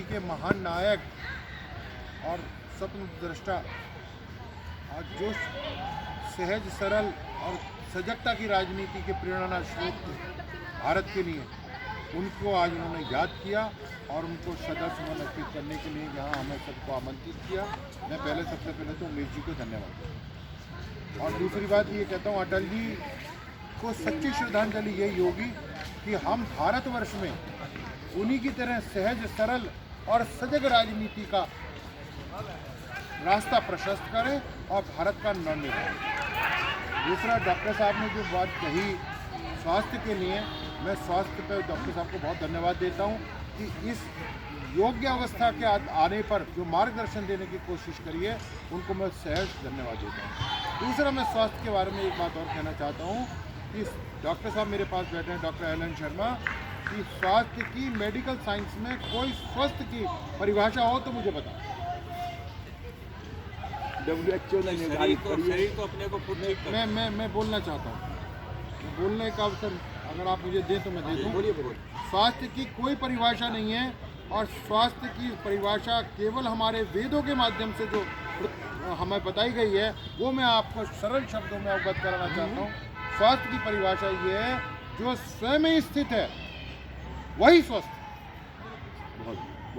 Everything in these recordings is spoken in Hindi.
के महान नायक और स्वप्न दृष्टा और जो सहज सरल और सजगता की राजनीति के प्रेरणा स्रोत थे भारत के लिए, उनको आज उन्होंने याद किया और उनको श्रद्धा सुमन अर्पित करने के लिए यहाँ हमें सबको आमंत्रित किया। मैं सबसे पहले तो उमेश जी को धन्यवाद देता हूँ। और दूसरी बात ये कहता हूँ, अटल जी को सच्ची श्रद्धांजलि यही होगी कि हम भारतवर्ष में उन्हीं की तरह सहज सरल और सजग राजनीति का रास्ता प्रशस्त करें और भारत का नवनिर्माण। दूसरा, डॉक्टर साहब ने जो बात कही स्वास्थ्य के लिए, मैं स्वास्थ्य पर डॉक्टर साहब को बहुत धन्यवाद देता हूं कि इस योग्य अवस्था के आने पर जो मार्गदर्शन देने की कोशिश करी है, उनको मैं सहर्ष धन्यवाद देता हूं। दूसरा, मैं स्वास्थ्य के बारे में एक बात और कहना चाहता हूं कि डॉक्टर साहब मेरे पास बैठे हैं, डॉक्टर एलन शर्मा, कि स्वास्थ्य की मेडिकल साइंस में कोई स्वस्थ की परिभाषा हो तो मुझे बताओ। WHO ने निर्धारित करी है। शरीर को अपने को खुद ठीक करना। मैं बोलना चाहता हूँ, बोलने का अवसर अगर आप मुझे दें तो मैं दे दूँ। बोलिए। स्वास्थ्य की कोई परिभाषा नहीं है और स्वास्थ्य की परिभाषा केवल हमारे वेदों के माध्यम से जो हमें बताई गई है, वो मैं आपको सरल शब्दों में अवगत कराना चाहता हूँ। स्वास्थ्य की परिभाषा ये है, जो स्वयं में स्थित है वही स्वस्थ।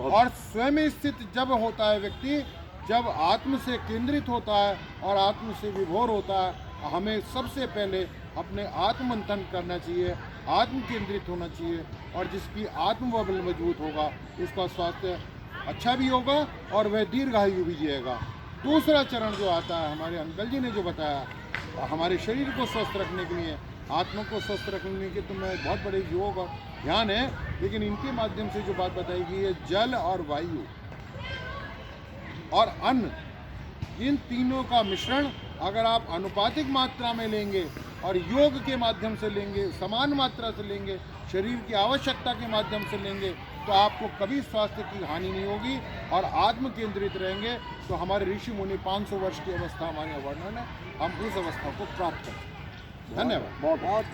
और स्वयं में स्थित जब होता है व्यक्ति, जब आत्म से केंद्रित होता है और आत्म से विभोर होता है। हमें सबसे पहले अपने आत्ममंथन करना चाहिए, आत्म केंद्रित होना चाहिए, और जिसकी आत्मबल मजबूत होगा उसका स्वास्थ्य अच्छा भी होगा और वह दीर्घायु भी जिएगा। दूसरा चरण जो आता है, हमारे अंकल जी ने जो बताया, हमारे शरीर को स्वस्थ रखने के लिए, आत्मा को स्वस्थ रखने के, तो मैं बहुत बड़े योग और ध्यान है, लेकिन इनके माध्यम से जो बात बताई गई है, जल और वायु और अन्न, इन तीनों का मिश्रण अगर आप अनुपातिक मात्रा में लेंगे और योग के माध्यम से लेंगे, समान मात्रा से लेंगे, शरीर की आवश्यकता के माध्यम से लेंगे, तो आपको कभी स्वास्थ्य की हानि नहीं होगी और आत्म केंद्रित रहेंगे। तो हमारे ऋषि मुनि 500 वर्ष की अवस्था हमारे वर्णन है, हम उस अवस्था को प्राप्त करें। धन्यवाद। बहुत